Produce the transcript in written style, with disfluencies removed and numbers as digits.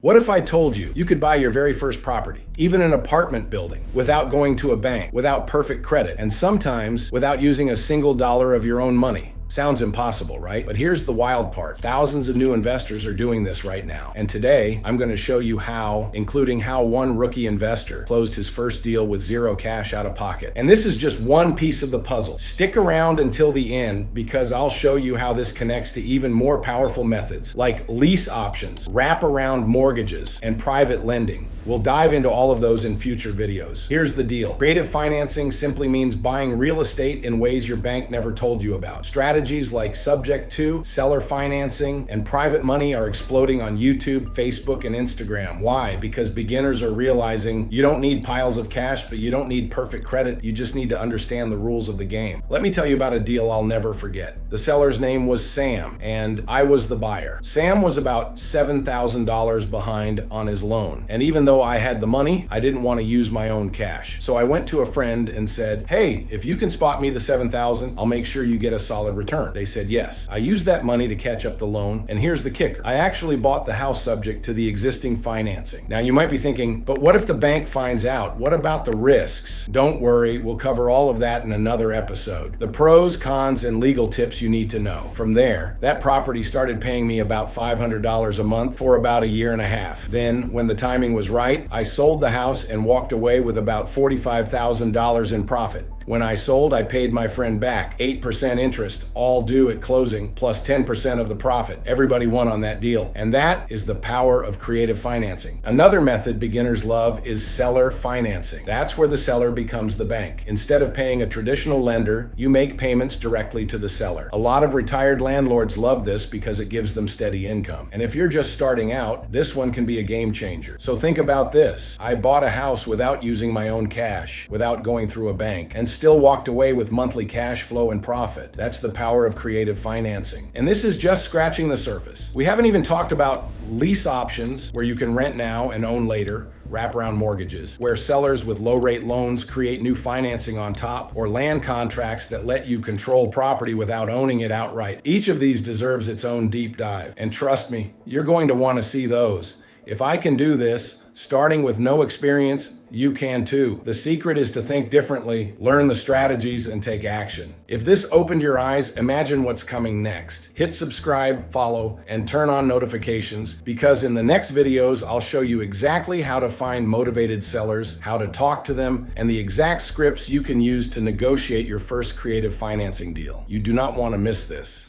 What if I told you you could buy your very first property, even an apartment building, without going to a bank, without perfect credit, and sometimes without using a single dollar of your own money? Sounds impossible, right? But here's the wild part. Thousands of new investors are doing this right now. And today, I'm going to show you how, including how one rookie investor closed his first deal with zero cash out of pocket. And this is just one piece of the puzzle. Stick around until the end because I'll show you how this connects to even more powerful methods like lease options, wraparound mortgages, and private lending. We'll dive into all of those in future videos. Here's the deal. Creative financing simply means buying real estate in ways your bank never told you about. Strategies like subject to, seller financing, and private money are exploding on YouTube, Facebook, and Instagram. Why? Because beginners are realizing you don't need piles of cash, but you don't need perfect credit. You just need to understand the rules of the game. Let me tell you about a deal I'll never forget. The seller's name was Sam, and I was the buyer. Sam was about $7,000 behind on his loan, and even though I had the money, I didn't want to use my own cash. So I went to a friend and said, hey, if you can spot me the $7,000, I'll make sure you get a solid return. They said yes. I used that money to catch up the loan, and here's the kicker. I actually bought the house subject to the existing financing. Now you might be thinking, but what if the bank finds out? What about the risks? Don't worry, we'll cover all of that in another episode. The pros, cons, and legal tips you need to know. From there, that property started paying me about $500 a month for about a year and a half. Then, when the timing was right, I sold the house and walked away with about $45,000 in profit. When I sold, I paid my friend back 8% interest, all due at closing, plus 10% of the profit. Everybody won on that deal. And that is the power of creative financing. Another method beginners love is seller financing. That's where the seller becomes the bank. Instead of paying a traditional lender, you make payments directly to the seller. A lot of retired landlords love this because it gives them steady income. And if you're just starting out, this one can be a game changer. So think about this. I bought a house without using my own cash, without going through a bank, and still walked away with monthly cash flow and profit. That's the power of creative financing. And this is just scratching the surface. We haven't even talked about lease options, where you can rent now and own later, wraparound mortgages, where sellers with low-rate loans create new financing on top, or land contracts that let you control property without owning it outright. Each of these deserves its own deep dive. And trust me, you're going to want to see those. If I can do this, starting with no experience, you can too. The secret is to think differently, learn the strategies, and take action. If this opened your eyes, imagine what's coming next. Hit subscribe, follow, and turn on notifications, because in the next videos, I'll show you exactly how to find motivated sellers, how to talk to them, and the exact scripts you can use to negotiate your first creative financing deal. You do not want to miss this.